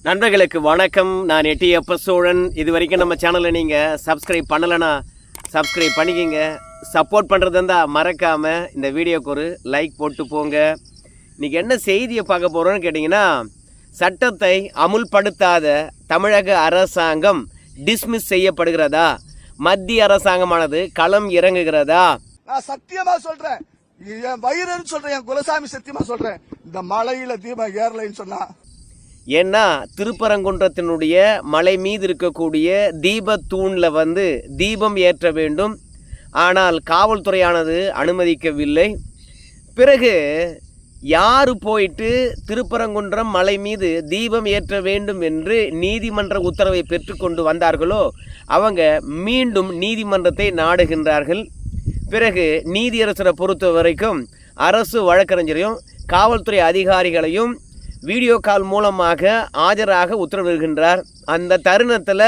நண்பர்களுக்கு வணக்கம். நான் எட்டியப்ப சோழன். இது வரைக்கும் நம்ம சேனலை நீங்கள் சப்ஸ்கிரைப் பண்ணலைன்னா சப்ஸ்கிரைப் பண்ணிக்கிங்க. சப்போர்ட் பண்ணுறது இருந்தால் மறக்காமல் இந்த வீடியோக்கு ஒரு லைக் போட்டு போங்க. இன்றைக்கி என்ன செய்தியை பார்க்க போகிறோன்னு கேட்டிங்கன்னா, சட்டத்தை அமுல்படுத்தாத தமிழக அரசாங்கம் டிஸ்மிஸ் செய்யப்படுகிறதா, மத்திய அரசாங்கமானது களம் இறங்குகிறதா? நான் சத்தியமா சொல்றேன், என் வயிறுன்னு சொல்றேன், என் குலசாமி சத்தியமா சொல்றேன், இந்த மலையில தீபம் ஏறலைன்னு சொன்னா. ஏன்னா திருப்பரங்குன்றத்தினுடைய மலை மீது இருக்கக்கூடிய தீபத்தூணில் தீபம் ஏற்ற வேண்டும். ஆனால் காவல்துறையானது அனுமதிக்கவில்லை. பிறகு யார் போயிட்டு திருப்பரங்குன்றம் மலை மீது தீபம் ஏற்ற வேண்டும் என்று நீதிமன்ற உத்தரவை பெற்றுக்கொண்டு வந்தார்களோ அவங்க மீண்டும் நீதிமன்றத்தை நாடுகின்றார்கள். பிறகு நீதியரசரை பொறுத்த வரைக்கும் அரசு வழக்கறிஞரையும் காவல்துறை அதிகாரிகளையும் வீடியோ கால் மூலமாக ஆஜராக உத்தரவிடுகின்றார். அந்த தருணத்தில்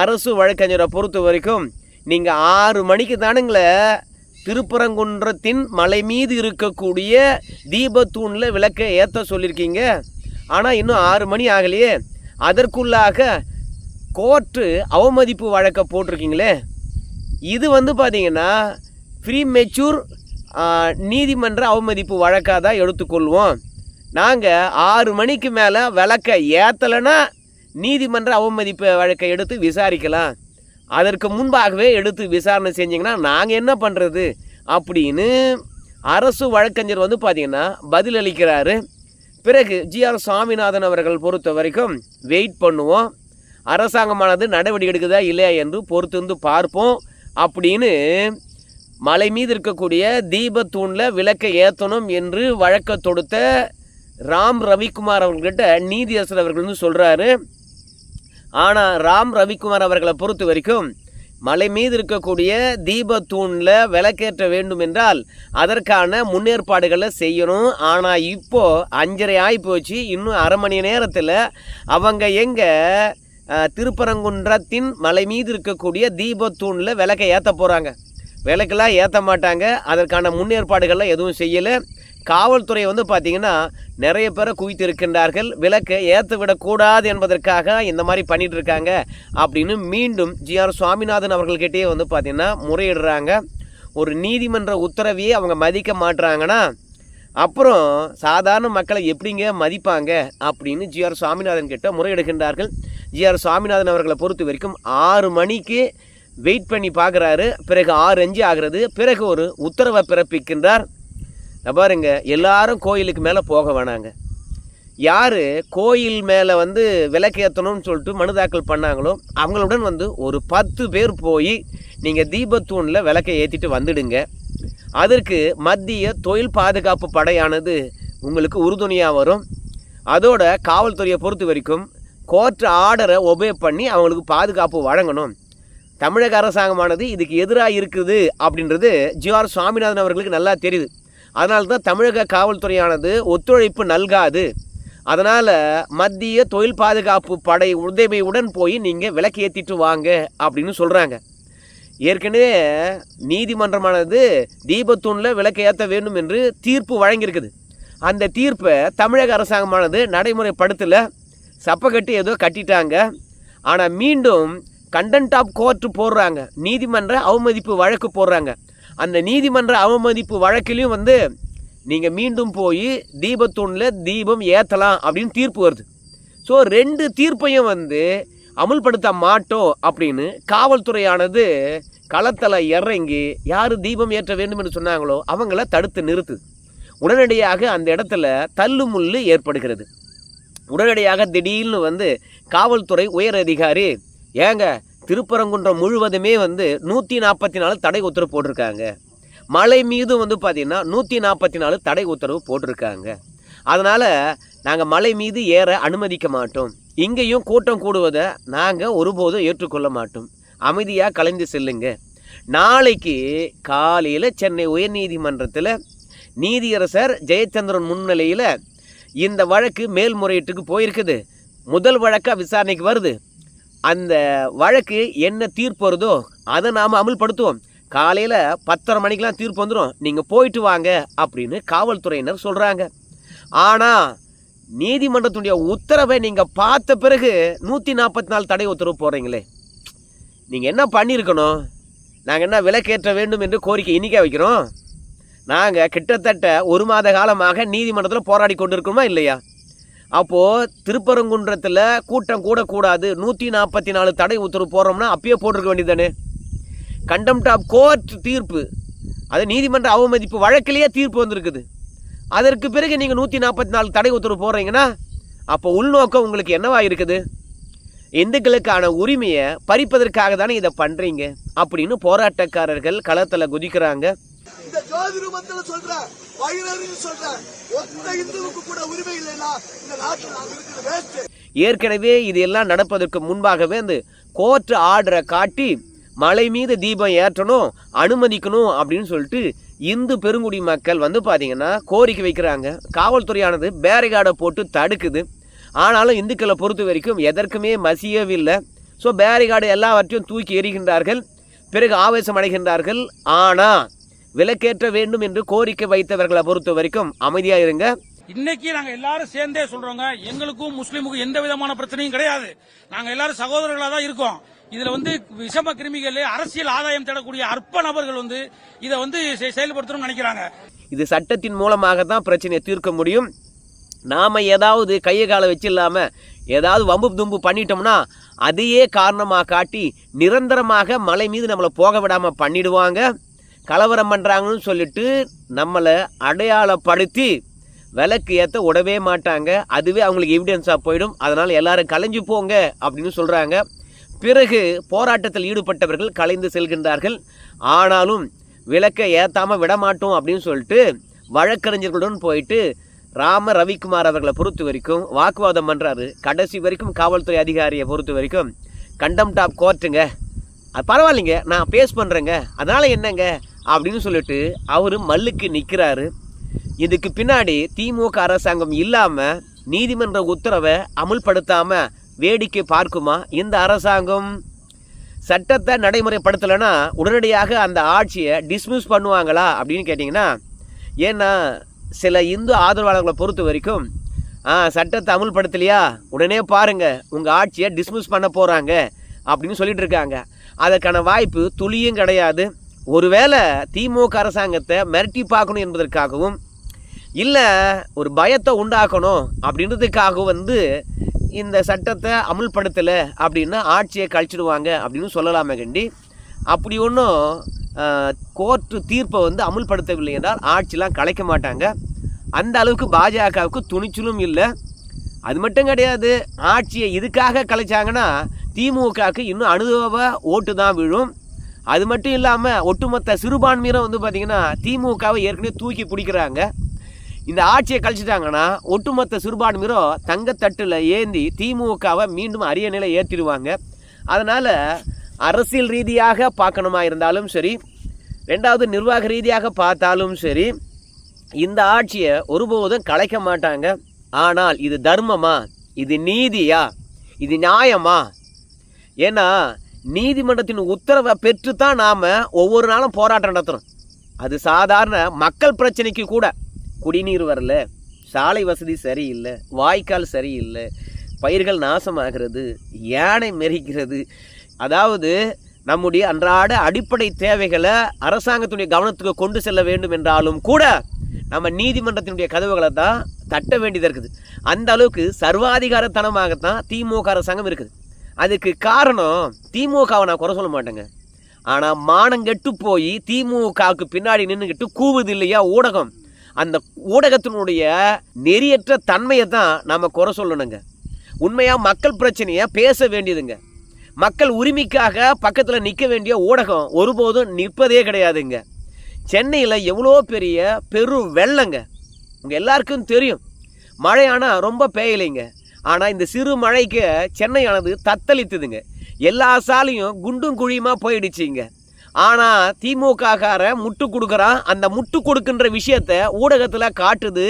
அரசு வழக்கறிஞரை பொறுத்த வரைக்கும், நீங்கள் 6 மணிக்கு தானுங்களே திருப்பரங்குன்றத்தின் மலை மீது இருக்கக்கூடிய தீபத்தூணில் விளக்க ஏற்ற சொல்லியிருக்கீங்க, ஆனால் இன்னும் 6 மணி ஆகலையே, அதற்குள்ளாக கோர்ட்டு அவமதிப்பு வழக்க போட்டிருக்கீங்களே. இது பார்த்தீங்கன்னா ப்ரீ மெச்சூர் நீதிமன்ற அவமதிப்பு வழக்காக தான் எடுத்துக்கொள்வோம். நாங்கள் 6 மணிக்கு மேலே விளக்க ஏற்றலைன்னா நீதிமன்ற அவமதிப்பு வழக்கை எடுத்து விசாரிக்கலாம். அதற்கு முன்பாகவே எடுத்து விசாரணை செஞ்சிங்கன்னா நாங்கள் என்ன பண்ணுறது அப்படின்னு அரசு வழக்கறிஞர் பார்த்திங்கன்னா பதிலளிக்கிறாரு. பிறகு ஜிஆர் சுவாமிநாதன் அவர்கள் பொறுத்த வரைக்கும் வெயிட் பண்ணுவோம், அரசாங்கமானது நடவடிக்கை எடுக்குதா இல்லையா என்று பொறுத்திருந்து பார்ப்போம் அப்படின்னு மலை மீது இருக்கக்கூடிய தீபத்தூணில் விளக்க ஏற்றணும் என்று வழக்க தொடுத்த ராம் ரவிக்குமார் அவர்கள்கிட்ட நீதியரசர் அவர்கள் சொல்கிறாரு. ஆனால் ராம் ரவிக்குமார் அவர்களை பொறுத்த வரைக்கும் மலை மீது இருக்கக்கூடிய தீபத்தூணில் விளக்கேற்ற வேண்டும் என்றால் அதற்கான முன்னேற்பாடுகளை செய்யணும். ஆனால் இப்போது 5:30 ஆகி போச்சு, இன்னும் அரை மணி நேரத்தில் அவங்க எங்கே திருப்பரங்குன்றத்தின் மலை மீது இருக்கக்கூடிய தீபத்தூணில் விளக்க ஏற்ற போகிறாங்க? விளக்கெல்லாம் ஏற்ற மாட்டாங்க. அதற்கான முன்னேற்பாடுகள்லாம் எதுவும் செய்யலை. காவல்துறை பார்த்திங்கன்னா நிறைய பேரை குவித்து இருக்கின்றார்கள். விளக்கை ஏற்ற விடக்கூடாது என்பதற்காக இந்த மாதிரி பண்ணிகிட்டு இருக்காங்க அப்படின்னு மீண்டும் ஜிஆர் சுவாமிநாதன் அவர்கள்கிட்டே பார்த்திங்கன்னா முறையிடுறாங்க. ஒரு நீதிமன்ற உத்தரவையே அவங்க மதிக்க மாட்டுறாங்கன்னா அப்புறம் சாதாரண மக்களை எப்படிங்க மதிப்பாங்க அப்படின்னு ஜிஆர் சுவாமிநாதன் கிட்ட முறையிடுகின்றார்கள். ஜிஆர் சுவாமிநாதன் அவர்களை பொறுத்த வரைக்கும் 6 மணிக்கு வெயிட் பண்ணி பார்க்குறாரு. பிறகு 6:05 ஆகிறது. பிறகு ஒரு உத்தரவை பிறப்பிக்கின்றார். பாருங்க, எல்லாரும் கோயிலுக்கு மேலே போக வேணாங்க. யார் கோயில் மேலே விளக்கேற்றணும்னு சொல்லிட்டு மனு தாக்கல் பண்ணாங்களோ அவங்களுடன் ஒரு 10 பேர் போய் நீங்கள் தீபத்தூணில் விளக்கை ஏற்றிட்டு வந்துடுங்க. அதற்கு மத்திய தொழில் பாதுகாப்பு படையானது உங்களுக்கு உறுதுணையாக வரும். அதோட காவல்துறையை பொறுத்த வரைக்கும் கோர்ட் ஆர்டரை ஒபே பண்ணி அவங்களுக்கு பாதுகாப்பு வழங்கணும். தமிழக அரசாங்கமானது இதுக்கு எதிராக இருக்குது அப்படின்றது ஜிஆர் சுவாமிநாதன் அவர்களுக்கு நல்லா தெரியுது. அதனால தான் தமிழக காவல்துறையானது ஒத்துழைப்பு நல்காது. அதனால் மத்திய தொழில் பாதுகாப்பு படை உதவியுடன் போய் நீங்கள் விளக்கு ஏற்றிட்டு வாங்க அப்படின்னு சொல்கிறாங்க. ஏற்கனவே நீதிமன்றமானது தீபத்தூணில் விளக்கு ஏற்ற வேண்டும் என்று தீர்ப்பு வழங்கியிருக்குது. அந்த தீர்ப்பை தமிழக அரசாங்கமானது நடைமுறைப்படுத்தலை. சப்பை கட்டி ஏதோ கட்டிட்டாங்க. ஆனால் மீண்டும் கண்டென்ட் ஆஃப் கோர்ட்டு போடுறாங்க, நீதிமன்ற அவமதிப்பு வழக்கு போடுறாங்க. அந்த நீதிமன்ற அவமதிப்பு வழக்கிலையும் நீங்கள் மீண்டும் போய் தீபத்தூணில் தீபம் ஏற்றலாம் அப்படின்னு தீர்ப்பு வருது. ஸோ 2 தீர்ப்பையும் அமுல்படுத்த மாட்டோம் அப்படின்னு காவல்துறையானது களத்தில் இறங்கி யார் தீபம் ஏற்ற வேண்டும் என்று சொன்னாங்களோ அவங்கள தடுத்து நிறுத்துது. உடனடியாக அந்த இடத்துல தள்ளுமுள்ளு ஏற்படுகிறது. உடனடியாக திடீர்னு காவல்துறை உயர் அதிகாரி, ஏங்க திருப்பரங்குன்றம் முழுவதுமே 144 தடை உத்தரவு போட்டிருக்காங்க, மலை மீது பார்த்திங்கன்னா 144 தடை உத்தரவு போட்டிருக்காங்க, அதனால் நாங்கள் மலை மீது ஏற அனுமதிக்க மாட்டோம், இங்கேயும் கூட்டம் கூடுவதை நாங்கள் ஒருபோதும் ஏற்றுக்கொள்ள மாட்டோம், அமைதியாக கலைந்து செல்லுங்க. நாளைக்கு காலையில் சென்னை உயர்நீதிமன்றத்தில் நீதியரசர் ஜெயச்சந்திரன் முன்னிலையில் இந்த வழக்கு மேல்முறையீட்டுக்கு போயிருக்குது. முதல் வழக்காக விசாரணைக்கு வருது. அந்த வழக்கு என்ன தீர்ப்பு வருதோ அதை நாம் அமல்படுத்துவோம். காலையில் 10:30 மணிக்கெலாம் தீர்ப்பு வந்துடும், நீங்கள் போயிட்டு வாங்க அப்படின்னு காவல்துறையினர் சொல்கிறாங்க. ஆனால் நீதிமன்றத்துடைய உத்தரவை நீங்கள் பார்த்த பிறகு 144 தடை உத்தரவு போடுறீங்களே, நீங்கள் என்ன பண்ணியிருக்கணும்? நாங்கள் என்ன விலக்கேற்ற வேண்டும் என்று கோரிக்கை இன்றைக்கே வைக்கிறோம்? நாங்கள் கிட்டத்தட்ட 1 மாத காலமாக நீதிமன்றத்தில் போராடி கொண்டு இருக்கணுமா இல்லையா? அப்போது திருப்பரங்குன்றத்தில் கூட்டம் கூடக்கூடாது 144 தடை உத்தரவு போடுறோம்னா அப்பயே போட்டிருக்க வேண்டியதானே? கண்டெம்ட் ஆஃப் கோர்ட் தீர்ப்பு, அது நீதிமன்ற அவமதிப்பு வழக்கிலேயே தீர்ப்பு வந்திருக்குது. அதற்கு பிறகு நீங்கள் 144 தடை உத்தரவு போடுறீங்கன்னா அப்போ உள்நோக்கம் உங்களுக்கு என்னவா இருக்குது? இந்துக்களுக்கான உரிமையை பறிப்பதற்காக தானே இதை பண்ணுறீங்க அப்படின்னு போராட்டக்காரர்கள் களத்தில் குதிக்கிறாங்க. இந்த ஜோதி ரூபத்துல சொல்றேன், வயிறறிஞ்சு சொல்றேன், ஒத்த இந்துவுக்கு கூட உரிமை இல்லைன்னா இந்த நாட்டில் நாம இருக்கிற வேஸ்ட். ஏற்கனவே இது எல்லாம் நடப்பதற்கு முன்பாகவே அந்த கோர்ட் ஆர்டரை காட்டி மலை மீது தீபம் ஏற்றணும், அனுமதிக்கணும் அப்படின்னு சொல்லிட்டு இந்து பெருங்குடி மக்கள் வந்து பார்த்தீங்கன்னா கோரிக்கை வைக்கிறாங்க. காவல்துறையானது பேரிகார்டை போட்டு தடுக்குது. ஆனாலும் இந்துக்களை பொறுத்த வரைக்கும் எதற்குமே மசியவில்லை. ஸோ பேரிகார்டு எல்லாவற்றையும் தூக்கி எறிகின்றார்கள். பிறகு ஆவேசம் அடைகின்றார்கள். ஆனால் விலக்கேற்ற வேண்டும் என்று கோரிக்கை வைத்தவர்களை பொறுத்த வரைக்கும் அமைதியாக இருங்க. இன்னைக்கு நாங்க எல்லாரும் சேர்ந்தே சொல்றோங்க, எங்களுக்கும் முஸ்லீமுக்கும் எந்த விதமான பிரச்சனையும் கிடையாது. நாங்க எல்லாரும் சகோதரர்களா தான் இருக்கோம். இதுல விஷம கிருமிகள், அரசியல் ஆதாயம் தேடக்கூடிய அற்ப நபர்கள் இதை செயல்படுத்தணும்னு நினைக்கிறாங்க. இது சட்டத்தின் மூலமாக தான் பிரச்சனையை தீர்க்க முடியும். நாம ஏதாவது கையை காலை வச்சில்லாம ஏதாவது வம்பு தும்பு பண்ணிட்டோம்னா அதையே காரணமாக காட்டி நிரந்தரமாக மலை மீது நம்மளை போக விடாம பண்ணிடுவாங்க. கலவரம் பண்றாங்கன்னு சொல்லிட்டு நம்மளை அடையாளப்படுத்தி விலக்கு ஏற்ற விடவே மாட்டாங்க. அதுவே அவங்களுக்கு எவிடன்ஸாக போயிடும். அதனால் எல்லாரும் கலைஞ்சு போங்க அப்படின்னு சொல்கிறாங்க. பிறகு போராட்டத்தில் ஈடுபட்டவர்கள் கலைந்து செல்கின்றார்கள். ஆனாலும் விலக்கை ஏற்றாமல் விடமாட்டோம் அப்படின்னு சொல்லிட்டு வழக்கறிஞர்களுடன் போயிட்டு ரவிக்குமார் அவர்களை பொறுத்த வரைக்கும் வாக்குவாதம் பண்ணுறாரு. கடைசி வரைக்கும் காவல்துறை அதிகாரியை பொறுத்த வரைக்கும் கண்டெம்ட் ஆஃப் கோர்ட்டுங்க, அது பரவாயில்லைங்க, நான் பேஸ் பண்ணுறேங்க, அதனால் என்னங்க அப்படின்னு சொல்லிட்டு அவர் மல்லுக்கு நிற்கிறாரு. இதுக்கு பின்னாடி திமுக அரசாங்கம் இல்லாமல் நீதிமன்ற உத்தரவை அமுல்படுத்தாமல் வேடிக்கை பார்க்குமா இந்த அரசாங்கம்? சட்டத்தை நடைமுறைப்படுத்தலைன்னா உடனடியாக அந்த ஆட்சியை டிஸ்மிஸ் பண்ணுவாங்களா அப்படின்னு கேட்டிங்கன்னா, ஏன்னா சில இந்து ஆதரவாளர்களை பொறுத்த வரைக்கும் சட்டத்தை அமுல்படுத்தலையா உடனே பாருங்கள் உங்கள் ஆட்சியை டிஸ்மிஸ் பண்ண போகிறாங்க அப்படின்னு சொல்லிட்டு இருக்காங்க. அதற்கான வாய்ப்பு துளியும் கிடையாது. ஒருவேளை திமுக அரசாங்கத்தை மிரட்டி பார்க்கணும் என்பதற்காகவும் இல்லை ஒரு பயத்தை உண்டாக்கணும் அப்படின்றதுக்காகவும் இந்த சட்டத்தை அமுல்படுத்தலை அப்படின்னா ஆட்சியை கழிச்சிடுவாங்க அப்படின்னு சொல்லலாமே கண்டி. அப்படி ஒன்றும் கோர்ட்டு தீர்ப்பை அமுல்படுத்தவில்லை என்றால் ஆட்சிலாம் கலைக்க மாட்டாங்க. அந்த அளவுக்கு பாஜகவுக்கு துணிச்சலும் இல்லை. அது மட்டும் கிடையாது, ஆட்சியை இதுக்காக கலைச்சாங்கன்னா திமுகவுக்கு இன்னும் அனுபவ ஓட்டு தான் விழும். அது மட்டும் இல்லாமல் ஒட்டுமொத்த சிறுபான்மையினர் பார்த்திங்கன்னா திமுகவை ஏற்கனவே தூக்கி பிடிக்கிறாங்க. இந்த ஆட்சியை கழிச்சிட்டாங்கன்னா ஒட்டுமொத்த சிறுபான்மையினரோ தங்கத்தட்டில் ஏந்தி திமுகவை மீண்டும் அரிய நிலை ஏற்றிடுவாங்க. அதனால் அரசியல் ரீதியாக பார்க்கணுமா இருந்தாலும் சரி, ரெண்டாவது நிர்வாக ரீதியாக பார்த்தாலும் சரி, இந்த ஆட்சியை ஒருபோதும் கலைக்க மாட்டாங்க. ஆனால் இது தர்மமா, இது நீதியா, இது நியாயமா? ஏன்னா நீதிமன்றத்தின் உத்தரவை பெற்று தான் நாம் ஒவ்வொரு நாளும் போராட்டம் நடத்துகிறோம். அது சாதாரண மக்கள் பிரச்சனைக்கு கூட குடிநீர் வரல, சாலை வசதி சரியில்லை, வாய்க்கால் சரியில்லை, பயிர்கள் நாசமாகிறது, யானை மெரிக்கிறது. அதாவது நம்முடைய அன்றாட அடிப்படை தேவைகளை அரசாங்கத்துடைய கவனத்துக்கு கொண்டு செல்ல வேண்டும் என்றாலும் கூட நம்ம நீதிமன்றத்தினுடைய கதவுகளை தான் தட்ட வேண்டியதாக இருக்குது. அந்த அளவுக்கு சர்வாதிகாரத்தனமாகத்தான் திமுக அரசாங்கம் இருக்குது. அதுக்கு காரணம் திமுகவை நான் குறை சொல்ல மாட்டேங்க. ஆனால் மானங்கெட்டு போய் திமுகவுக்கு பின்னாடி நின்றுக்கிட்டு கூவுது இல்லையா ஊடகம், அந்த ஊடகத்தினுடைய நெறியற்ற தன்மையை தான் நாம் குறை சொல்லணுங்க. உண்மையாக மக்கள் பிரச்சனையை பேச வேண்டியதுங்க. மக்கள் உரிமைக்காக பக்கத்தில் நிற்க வேண்டிய ஊடகம் ஒருபோதும் நிற்பதே கிடையாதுங்க. சென்னையில் எவ்வளோ பெரிய பெரு வெள்ளங்க, உங்கள் எல்லாருக்கும் தெரியும். மழையானால் ரொம்ப பெய்யலைங்க. ஆனால் இந்த சிறு மழைக்கு சென்னையானது தத்தளித்துதுங்க. எல்லா சாலையும் குண்டும் குழியுமா போயிடுச்சிங்க. ஆனால் திமுககார முட்டு கொடுக்குறான். அந்த முட்டு கொடுக்கின்ற விஷயத்த ஊடகத்தில் காட்டுது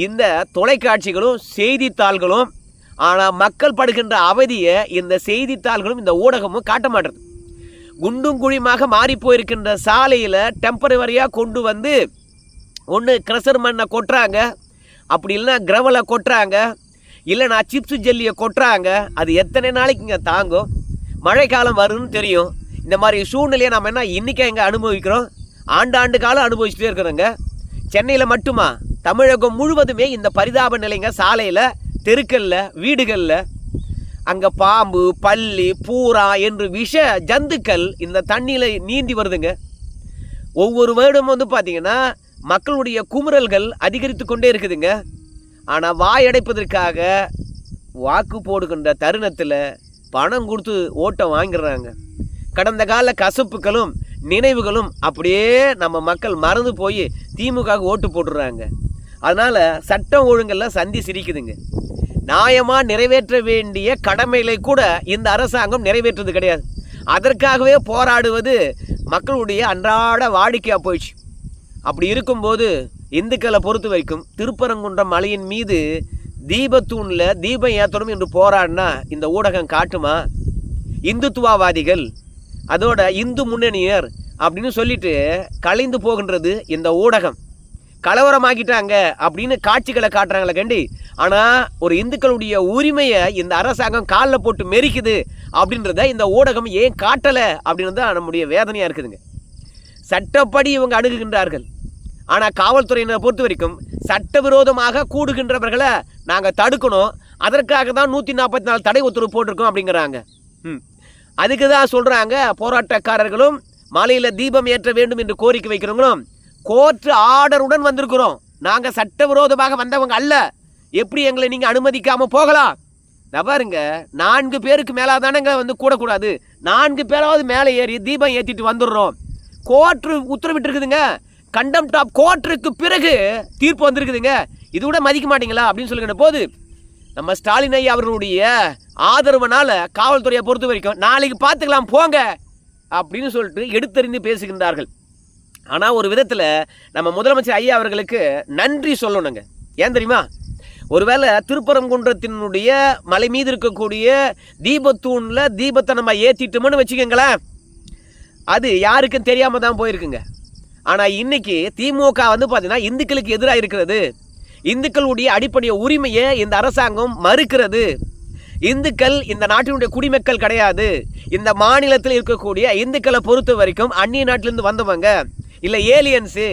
இந்த தொலைக்காட்சிகளும் செய்தித்தாள்களும். ஆனால் மக்கள் படுகின்ற அவதியை இந்த செய்தித்தாள்களும் இந்த ஊடகமும் காட்ட மாட்டேது. குண்டும் குழியுமாக மாறி போயிருக்கின்ற சாலையில் டெம்பரவரியாக கொண்டு வந்து ஒன்று கிரஷர் மண்ணை கொட்டுறாங்க, அப்படி இல்லைன்னா கிரவலை கொட்டுறாங்க, இல்லைனா சிப்ஸ் ஜெல்லியை கொட்டுறாங்க. அது எத்தனை நாளைக்குங்க தாங்கும்? மழை காலம் வரும்னு தெரியும். இந்த மாதிரி சூழ்நிலையை நம்ம என்ன இன்றைக்கே எங்கே அனுபவிக்கிறோம்? ஆண்டாண்டு காலம் அனுபவிச்சுட்டே இருக்கிறோங்க. சென்னையில் மட்டுமா, தமிழகம் முழுவதுமே இந்த பரிதாப நிலைங்க. சாலையில், தெருக்களில், வீடுகளில் அங்கே பாம்பு, பல்லி, பூரா என்று விஷ ஜந்துக்கள் இந்த தண்ணியில் நீந்தி வருதுங்க. ஒவ்வொரு வருடமும் வந்து பார்த்திங்கன்னா மக்களுடைய குமுறல்கள் அதிகரித்து கொண்டே இருக்குதுங்க. ஆனால் வாயடைப்பதற்காக வாக்கு போடுகின்ற தருணத்தில் பணம் கொடுத்து ஓட்டை வாங்கிடுறாங்க. கடந்த கால கசப்புகளும் நினைவுகளும் அப்படியே நம்ம மக்கள் மறந்து போய் திமுக ஓட்டு போட்டுடுறாங்க. அதனால் சட்டம் ஒழுங்கெல்லாம் சந்தி சிரிக்குதுங்க. நியாயமாக நிறைவேற்ற வேண்டிய கடமைகளை கூட இந்த அரசாங்கம் நிறைவேற்றுறது கிடையாது. அதற்காகவே போராடுவது மக்களுடைய அன்றாட வாடிக்கையாக போயிடுச்சு. அப்படி இருக்கும்போது இந்துக்களை பொறுத்த வரைக்கும் திருப்பரங்குன்றம் மலையின் மீது தீபத்தூணில் தீபம் ஏற்றணும் என்று போராடினா இந்த ஊடகம் காட்டுமா? இந்துத்துவவாதிகள், அதோட இந்து முன்னணியர் அப்படின்னு சொல்லிட்டு கலைந்து போகின்றது இந்த ஊடகம். கலவரமாக்கிட்டாங்க அப்படின்னு காட்சிகளை காட்டுறாங்களே கண்டி. ஆனால் ஒரு இந்துக்களுடைய உரிமையை இந்த அரசாங்கம் காலில் போட்டு மெரிக்குது அப்படின்றத இந்த ஊடகம் ஏன் காட்டலை அப்படின்றது தான் நம்முடைய வேதனையாக இருக்குதுங்க. சட்டப்படி இவங்க அணுகுகின்றார்கள். ஆனால் காவல்துறையினரை பொறுத்த வரைக்கும் சட்டவிரோதமாக கூடுகின்றவர்களை நாங்கள் தடுக்கணும், அதற்காக தான் 144 தடை உத்தரவு போட்டிருக்கோம் அப்படிங்கிறாங்க. அதுக்கு தான் சொல்கிறாங்க, போராட்டக்காரர்களும் மாலையில் தீபம் ஏற்ற வேண்டும் என்று கோரிக்கை வைக்கிறவங்களும் கோர்ட்டு ஆர்டருடன் வந்திருக்கிறோம், நாங்கள் சட்டவிரோதமாக வந்தவங்க அல்ல, எப்படி எங்களை நீங்கள் அனுமதிக்காமல் போகலாம்? பாருங்க, 4 பேருக்கு மேலே தானேங்க வந்து கூடக்கூடாது, 4 பேராவது மேலே ஏறி தீபம் ஏற்றிட்டு வந்துடுறோம். கோர்ட்டு உத்தரவிட்டுருக்குதுங்க. கண்டெம்ட் ஆஃப் கோர்ட்டுக்கு பிறகு தீர்ப்பு வந்திருக்குதுங்க. இது கூட மதிக்க மாட்டீங்களா அப்படின்னு சொல்லுகிற போது நம்ம ஸ்டாலின் ஐயா அவர்களுடைய ஆதரவுனால காவல்துறையை பொறுத்த வரைக்கும் நாளைக்கு பார்த்துக்கலாம் போங்க அப்படின்னு சொல்லிட்டு எடுத்தறிந்து பேசுகின்றார்கள். ஆனால் ஒரு விதத்தில் நம்ம முதலமைச்சர் ஐயா அவர்களுக்கு நன்றி சொல்லணுங்க. ஏன் தெரியுமா? ஒருவேளை திருப்பரங்குன்றத்தினுடைய மலை மீது இருக்கக்கூடிய தீபத்தூணில் தீபத்தை நம்ம ஏற்றிட்டோம்னு வச்சுக்கோங்களேன், அது யாருக்கும் தெரியாமல் தான் போயிருக்குங்க. ஆனால் இன்னைக்கு திமுக வந்து பார்த்தீங்கன்னா இந்துக்களுக்கு எதிராக இருக்கிறது. இந்துக்களுடைய அடிப்படை உரிமையை இந்த அரசாங்கம் மறுக்கிறது. இந்துக்கள் இந்த நாட்டினுடைய குடிமக்கள் கிடையாது. இந்த மாநிலத்தில் இருக்கக்கூடிய இந்துக்களை பொறுத்த வரைக்கும் அந்நிய நாட்டிலேருந்து வந்தவங்க, இல்லை ஏலியன்ஸு.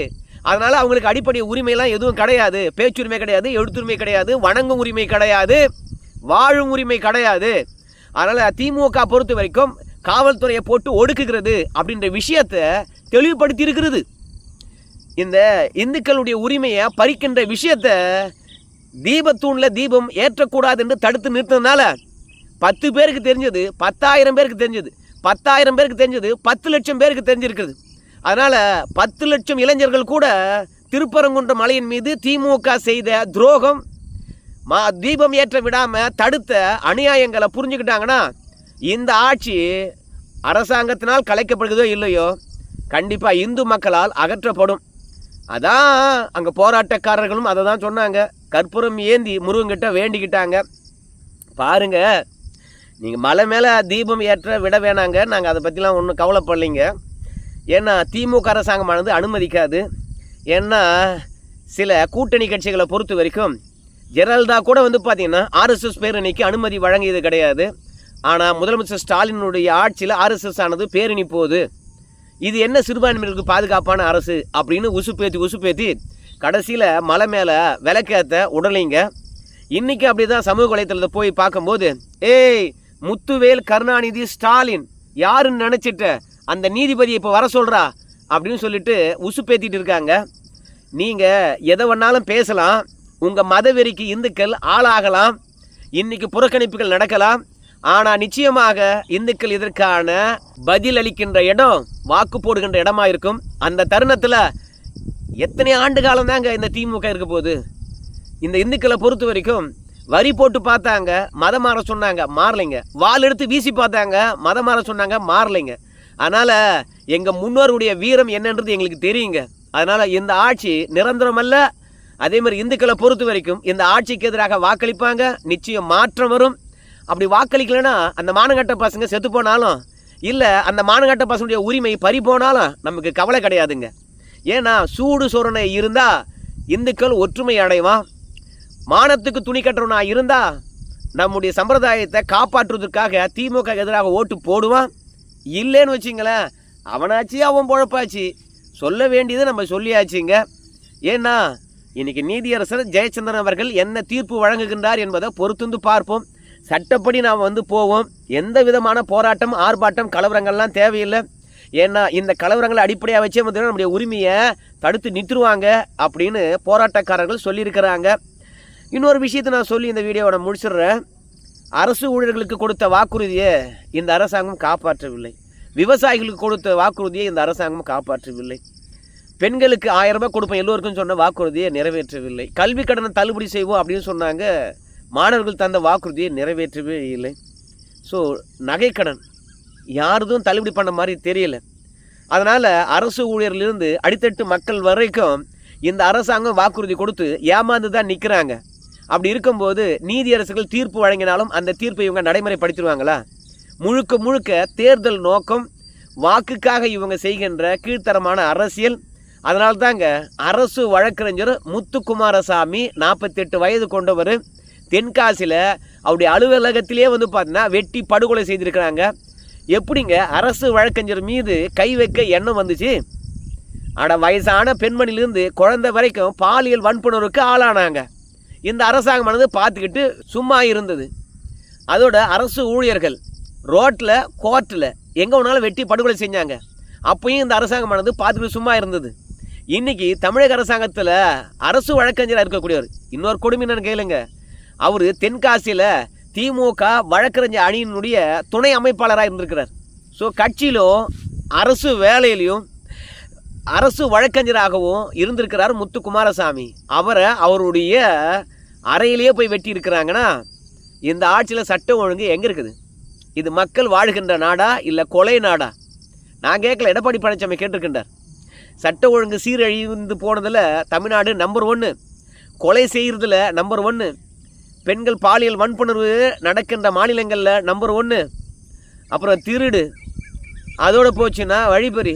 அதனால் அவங்களுக்கு அடிப்படை உரிமையெல்லாம் எதுவும் கிடையாது. பேச்சுரிமை கிடையாது, எழுத்துரிமை கிடையாது, வணங்கும் உரிமை கிடையாது, வாழும் உரிமை கிடையாது. அதனால் திமுக பொறுத்த வரைக்கும் காவல்துறையை போட்டு ஒடுக்குகிறது அப்படின்ற விஷயத்தை தெளிவுபடுத்தி இருக்கிறது. இந்த இந்துக்களுடைய உரிமையை பறிக்கின்ற விஷயத்தை தீபத்தூணில் தீபம் ஏற்றக்கூடாது என்று தடுத்து நிறுத்தினால 10 பேருக்கு தெரிஞ்சது 10,000 பேருக்கு தெரிஞ்சது, 10,000 பேருக்கு தெரிஞ்சது 10 லட்சம் பேருக்கு தெரிஞ்சிருக்குது. அதனால் 10 லட்சம் இளைஞர்கள் கூட திருப்பரங்குன்ற மலையின் மீது திமுக செய்த துரோகம், தீபம் ஏற்ற விடாமல் தடுத்த அநியாயங்களை புரிஞ்சுக்கிட்டாங்கன்னா இந்த ஆட்சி அரசாங்கத்தினால் கலைக்கப்படுகிறதோ இல்லையோ கண்டிப்பாக இந்து மக்களால் அகற்றப்படும். அதான் அங்கே போராட்டக்காரர்களும் அதை தான் சொன்னாங்க. கற்பூரம் ஏந்தி முருகன்கிட்ட வேண்டிக்கிட்டாங்க. பாருங்க, நீங்கள் மலை மேலே தீபம் ஏற்ற விட வேணாங்க, நாங்கள் அதை பற்றிலாம் ஒன்றும் கவலைப்படலைங்க. ஏன்னா திமுக அரசாங்கமானது அனுமதிக்காது. ஏன்னா சில கூட்டணி கட்சிகளை பொறுத்த வரைக்கும் ஜெயலலிதா கூட வந்து பார்த்திங்கன்னா ஆர்எஸ்எஸ் பேரணிக்கு அனுமதி வழங்கியது கிடையாது. ஆனால் முதலமைச்சர் ஸ்டாலினுடைய ஆட்சியில் ஆர்எஸ்எஸ் ஆனது பேரணி போகுது. இது என்ன சிறுபான்மையினருக்கு பாதுகாப்பான அரசு அப்படின்னு உசுப்பேத்தி கடைசியில் மலை மேலே விளக்கேற்ற உடலைங்க. இன்றைக்கி அப்படி தான் சமூக வலைத்தளத்தில் போய் பார்க்கும்போது, ஏய் முத்துவேல் கருணாநிதி ஸ்டாலின் யாருன்னு நினச்சிட்ட அந்த நீதிபதியை இப்போ வர சொல்கிறா அப்படின்னு சொல்லிட்டு உசுப்பேத்திட்டு இருக்காங்க. நீங்கள் எதை வேணாலும் பேசலாம், உங்கள் மதவெறிக்கு இந்துக்கள் ஆளாகலாம், இன்றைக்கி புறக்கணிப்புகள் நடக்கலாம். ஆனால் நிச்சயமாக இந்துக்கள் இதற்கான பதில் அளிக்கின்ற இடம் வாக்கு போடுகின்ற இடமா இருக்கும். அந்த தருணத்தில் எத்தனை ஆண்டு காலம் தாங்க இந்த திமுக இருக்க போகுது? இந்த இந்துக்களை பொறுத்த வரைக்கும் வரி போட்டு பார்த்தாங்க, மதம் மாற சொன்னாங்க, மாறலைங்க. வால் எடுத்து வீசி பார்த்தாங்க, மதம் மாற சொன்னாங்க, மாறலைங்க. அதனால் எங்கள் முன்னோருடைய வீரம் என்னன்றது எங்களுக்கு தெரியுங்க. அதனால் இந்த ஆட்சி நிரந்தரம் அல்ல. அதே மாதிரி இந்துக்களை பொறுத்த வரைக்கும் இந்த ஆட்சிக்கு எதிராக வாக்களிப்பாங்க, நிச்சயம் மாற்றம் வரும். அப்படி வாக்களிக்கலைன்னா அந்த மானங்கட்ட பசங்க செத்து போனாலும், இல்லை அந்த மானங்கட்ட பசங்களுடைய உரிமை பறி போனாலும் நமக்கு கவலை கிடையாதுங்க. ஏன்னா சூடு சொரணை இருந்தால் இந்துக்கள் ஒற்றுமை அடைவான். மானத்துக்கு துணி கட்டுறவனா இருந்தா நம்முடைய சம்பிரதாயத்தை காப்பாற்றுவதற்காக திமுக எதிராக ஓட்டு போடுவான். இல்லைன்னு வச்சிங்களேன், அவனாச்சு அவன் பொழப்பாச்சு. சொல்ல வேண்டியது நம்ம சொல்லியாச்சுங்க. ஏன்னா இன்னைக்கு நீதியரசர் ஜெயச்சந்திரன் அவர்கள் என்ன தீர்ப்பு வழங்குகின்றார் என்பதை பொறுத்துந்து பார்ப்போம். சட்டப்படி நாம் போவோம். எந்த விதமான போராட்டம், ஆர்ப்பாட்டம், கலவரங்கள்லாம் தேவையில்லை. ஏன்னா இந்த கலவரங்களை அடிப்படையாக வச்சே நம்முடைய உரிமையை தடுத்து நிறுத்துருவாங்க அப்படின்னு போராட்டக்காரர்கள் சொல்லியிருக்கிறாங்க. இன்னொரு விஷயத்தை நான் சொல்லி இந்த வீடியோவை நான் முடிச்சிடுறேன். அரசு ஊழியர்களுக்கு கொடுத்த வாக்குறுதியை இந்த அரசாங்கம் காப்பாற்றவில்லை. விவசாயிகளுக்கு கொடுத்த வாக்குறுதியை இந்த அரசாங்கம் காப்பாற்றவில்லை. பெண்களுக்கு 1000 ரூபாய் கொடுப்போம் எல்லோருக்கும் சொன்ன வாக்குறுதியை நிறைவேற்றவில்லை. கல்வி கடனை தள்ளுபடி செய்வோம் அப்படின்னு சொன்னாங்க. மாணவர்கள் தந்த வாக்குறுதியை நிறைவேற்றவே இல்லை. ஸோ நகைக்கடன் யாருதும் தள்ளுபடி பண்ண மாதிரி தெரியல. அதனால் அரசு ஊழியர்களிருந்து அடித்தட்டு மக்கள் வரைக்கும் இந்த அரசாங்கம் வாக்குறுதி கொடுத்து ஏமாந்து தான் நிற்கிறாங்க. அப்படி இருக்கும்போது நீதியரசர்கள் தீர்ப்பு வழங்கினாலும் அந்த தீர்ப்பை இவங்க நடைமுறைப்படுத்திடுவாங்களா? முழுக்க முழுக்க தேர்தல் நோக்கம், வாக்குக்காக இவங்க செய்கின்ற கீழ்த்தரமான அரசியல். அதனால தாங்க அரசு வழக்கறிஞர் முத்துக்குமாரசாமி 48 வயது கொண்டவர் தென்காசியில் அவருடைய அலுவலகத்திலே பார்த்தீங்கன்னா வெட்டி படுகொலை செய்திருக்கிறாங்க. எப்படிங்க அரசு வழக்கறிஞர் மீது கை வைக்க எண்ணம் வந்துச்சு? வயசான பெண்மணிலிருந்து குழந்தை வரைக்கும் பாலியல் வன்புணர்வுக்கு ஆளானாங்க. இந்த அரசாங்கமானது பார்த்துக்கிட்டு சும்மா இருந்தது. அதோட அரசு ஊழியர்கள் ரோட்டில், கோர்ட்டில் எங்கே வேணாலும் வெட்டி படுகொலை செஞ்சாங்க. அப்பயும் இந்த அரசாங்கமானது பார்த்துக்கிட்டு சும்மா இருந்தது. இன்றைக்கி தமிழக அரசாங்கத்தில் அரசு வழக்கறிஞராக இருக்கக்கூடியவர் இன்னொரு கொடுமைன்னு கேளுங்க. அவர் தென்காசியில் திமுக வழக்கறிஞர் அணியினுடைய துணை அமைப்பாளராக இருந்திருக்கிறார். ஸோ கட்சியிலும் அரசு வேலையிலையும் அரசு வழக்கறிஞராகவும் இருந்திருக்கிறார் முத்துக்குமாரசாமி. அவரை அவருடைய அறையிலேயே போய் வெட்டி இருக்கிறாங்கன்னா இந்த ஆட்சியில் சட்டம் ஒழுங்கு எங்கே இருக்குது? இது மக்கள் வாழ்கின்ற நாடா இல்லை கொலை நாடா? நான் கேட்கல, எடப்பாடி பழனிசாமி கேட்டிருக்கின்றார். சட்ட ஒழுங்கு சீரழிந்து போனதில் தமிழ்நாடு நம்பர் 1, கொலை செய்கிறதுல நம்பர் 1, பெண்கள் பாலியல் வன்புணர்வு நடக்கின்ற மாநிலங்களில் நம்பர் 1, அப்புறம் திருடு, அதோடு போச்சுன்னா வழிப்பறி,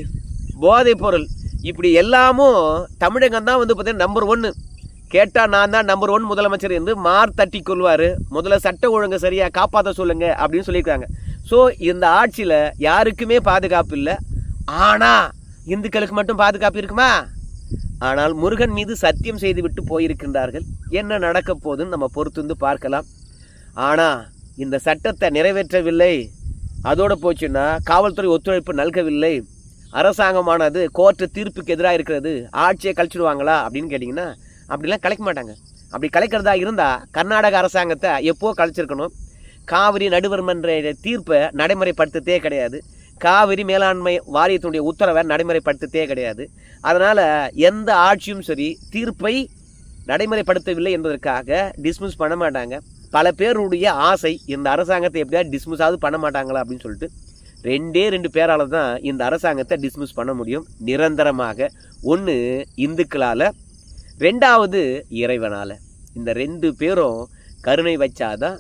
போதைப் பொருள், இப்படி எல்லாமும் தமிழகம் தான் பார்த்தீங்கன்னா நம்பர் 1. கேட்டால் நான் தான் நம்பர் 1 முதலமைச்சர் என்று தட்டி கொள்வார். முதல்ல சட்ட ஒழுங்கு சரியாக காப்பாற்ற சொல்லுங்க அப்படின்னு சொல்லியிருக்காங்க. ஸோ இந்த ஆட்சியில் யாருக்குமே பாதுகாப்பு இல்லை. ஆனால் இந்துக்களுக்கு மட்டும் பாதுகாப்பு இருக்குமா? ஆனால் முருகன் மீது சத்தியம் செய்து விட்டு போயிருக்கின்றார்கள். என்ன நடக்க போகுதுன்னு நம்ம பொறுத்து பார்க்கலாம். ஆனால் இந்த சட்டத்தை நிறைவேற்றவில்லை. அதோடு போச்சுன்னா காவல்துறை ஒத்துழைப்பு நல்கவில்லை. அரசாங்கமானது கோர்ட்டு தீர்ப்புக்கு எதிராக இருக்கிறது, ஆட்சியை கழிச்சிடுவாங்களா அப்படின்னு கேட்டிங்கன்னா அப்படிலாம் கலைக்க மாட்டாங்க. அப்படி கலைக்கிறதா இருந்தால் கர்நாடக அரசாங்கத்தை எப்போ கலைச்சிருக்கணும். காவிரி நடுவர் மன்ற தீர்ப்பை நடைமுறைப்படுத்ததே கிடையாது. காவிரி மேலாண்மை வாரியத்தினுடைய உத்தரவை நடைமுறைப்படுத்ததே கிடையாது. அதனால் எந்த ஆட்சியும் சரி தீர்ப்பை நடைமுறைப்படுத்தவில்லை என்பதற்காக டிஸ்மிஸ் பண்ண மாட்டாங்க. பல பேருடைய ஆசை இந்த அரசாங்கத்தை எப்படியா டிஸ்மிஸாவது பண்ண மாட்டாங்களா அப்படின்னு சொல்லிட்டு 2 பேரால் தான் இந்த அரசாங்கத்தை டிஸ்மிஸ் பண்ண முடியும் நிரந்தரமாக. ஒன்று இந்துக்களால், 2வது இறைவனால். இந்த 2 பேரும் கருணை வச்சாதான்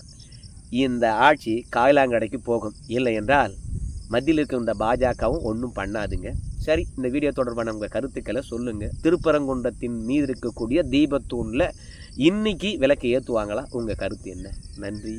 இந்த ஆட்சி காயிலாங்கடைக்கு போகும். இல்லை என்றால் மத்தியில் இருக்க இந்த பாஜகவும் ஒன்றும் பண்ணாதுங்க. சரி, இந்த வீடியோ தொடர்பான உங்கள் கருத்துக்களை சொல்லுங்கள். திருப்பரங்குன்றத்தின் மீது இருக்கக்கூடிய தீபத்தூணில் இன்னைக்கு விளக்கு ஏற்றுவாங்களா? உங்கள் கருத்து என்ன? நன்றி.